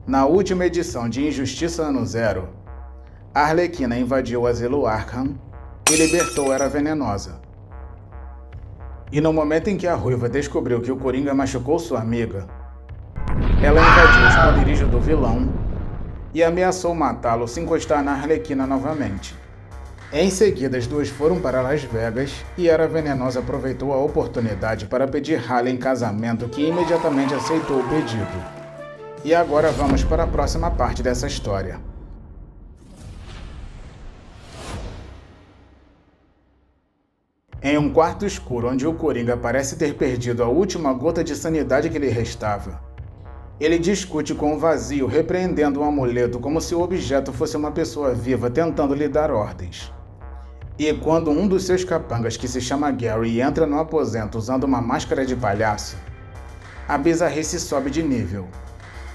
Na última edição de Injustiça Ano Zero, a Arlequina invadiu o asilo Arkham e libertou Era Venenosa. E no momento em que a Ruiva descobriu que o Coringa machucou sua amiga, ela invadiu o esconderijo do vilão e ameaçou matá-lo se encostar na Arlequina novamente. Em seguida, as duas foram para Las Vegas e Era Venenosa aproveitou a oportunidade para pedir Harley em casamento, que imediatamente aceitou o pedido. E agora vamos para a próxima parte dessa história. Em um quarto escuro onde o Coringa parece ter perdido a última gota de sanidade que lhe restava, ele discute com o vazio, repreendendo o amuleto como se o objeto fosse uma pessoa viva tentando lhe dar ordens. E quando um dos seus capangas, que se chama Gary, entra no aposento usando uma máscara de palhaço, a bizarrice sobe de nível.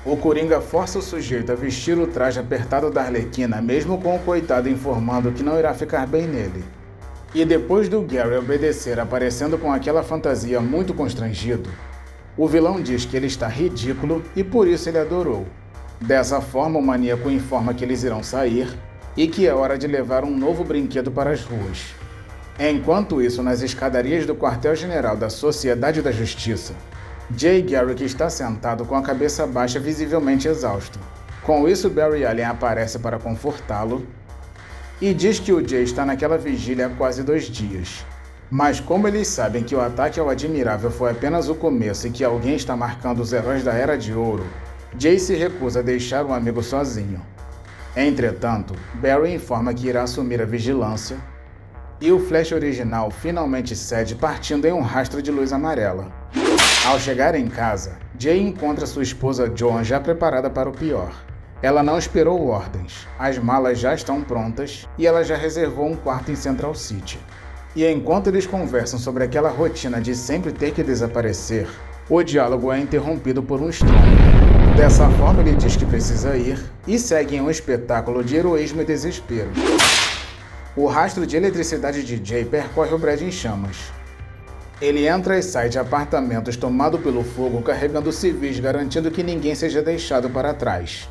O Coringa força o sujeito a vestir o traje apertado da Arlequina, mesmo com o coitado informando que não irá ficar bem nele. E depois do Gary obedecer aparecendo com aquela fantasia muito constrangido, o vilão diz que ele está ridículo e por isso ele adorou. Dessa forma, o maníaco informa que eles irão sair e que é hora de levar um novo brinquedo para as ruas. Enquanto isso, nas escadarias do quartel-general da Sociedade da Justiça, Jay Garrick está sentado com a cabeça baixa, visivelmente exausto. Com isso, Barry Allen aparece para confortá-lo e diz que o Jay está naquela vigília há quase 2 dias. Mas como eles sabem que o ataque ao Admirável foi apenas o começo e que alguém está marcando os heróis da Era de Ouro, Jay se recusa a deixar o amigo sozinho. Entretanto, Barry informa que irá assumir a vigilância e o Flash original finalmente cede, partindo em um rastro de luz amarela. Ao chegar em casa, Jay encontra sua esposa Joan já preparada para o pior. Ela não esperou ordens, as malas já estão prontas e ela já reservou um quarto em Central City. E enquanto eles conversam sobre aquela rotina de sempre ter que desaparecer, o diálogo é interrompido por um estrondo. Dessa forma, ele diz que precisa ir e segue em um espetáculo de heroísmo e desespero. O rastro de eletricidade de Jay percorre o prédio em chamas. Ele entra e sai de apartamentos tomado pelo fogo, carregando civis, garantindo que ninguém seja deixado para trás.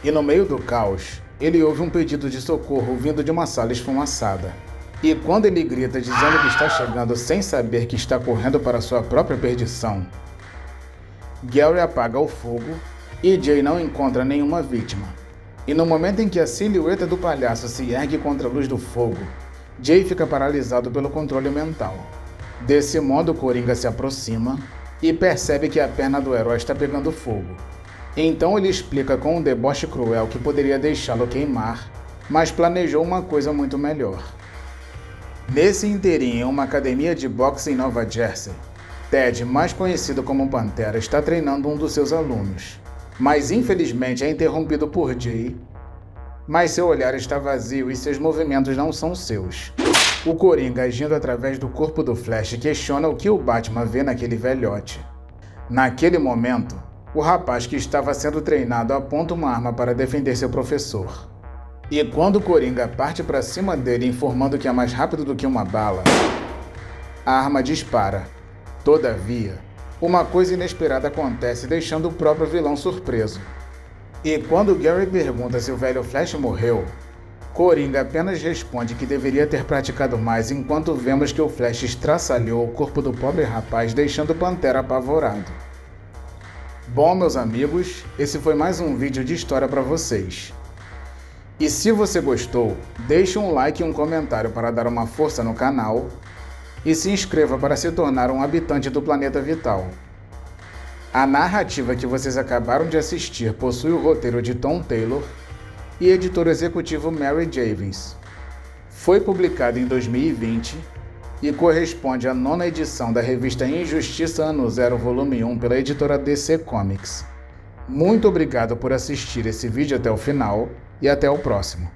E no meio do caos, ele ouve um pedido de socorro vindo de uma sala esfumaçada. E quando ele grita dizendo que está chegando sem saber que está correndo para sua própria perdição, Gary apaga o fogo e Jay não encontra nenhuma vítima. E no momento em que a silhueta do palhaço se ergue contra a luz do fogo, Jay fica paralisado pelo controle mental. Desse modo, o Coringa se aproxima e percebe que a perna do herói está pegando fogo. Então ele explica com um deboche cruel que poderia deixá-lo queimar, mas planejou uma coisa muito melhor. Nesse inteirinho, em uma academia de boxe em Nova Jersey, Ted, mais conhecido como Pantera, está treinando um dos seus alunos. Mas infelizmente é interrompido por Jay, mas seu olhar está vazio e seus movimentos não são seus. O Coringa, agindo através do corpo do Flash, questiona o que o Batman vê naquele velhote. Naquele momento, o rapaz que estava sendo treinado aponta uma arma para defender seu professor. E quando o Coringa parte para cima dele, informando que é mais rápido do que uma bala, a arma dispara. Todavia, uma coisa inesperada acontece, deixando o próprio vilão surpreso. E quando Gary pergunta se o velho Flash morreu, Coringa apenas responde que deveria ter praticado mais, enquanto vemos que o Flash estraçalhou o corpo do pobre rapaz, deixando o Pantera apavorado. Bom, meus amigos, esse foi mais um vídeo de história para vocês. E se você gostou, deixe um like e um comentário para dar uma força no canal e se inscreva para se tornar um habitante do Planeta Vital. A narrativa que vocês acabaram de assistir possui o roteiro de Tom Taylor e editor executivo Mary Javins. Foi publicado em 2020 e corresponde à 9ª edição da revista Injustiça Ano Zero, volume 1, pela editora DC Comics. Muito obrigado por assistir esse vídeo até o final e até o próximo.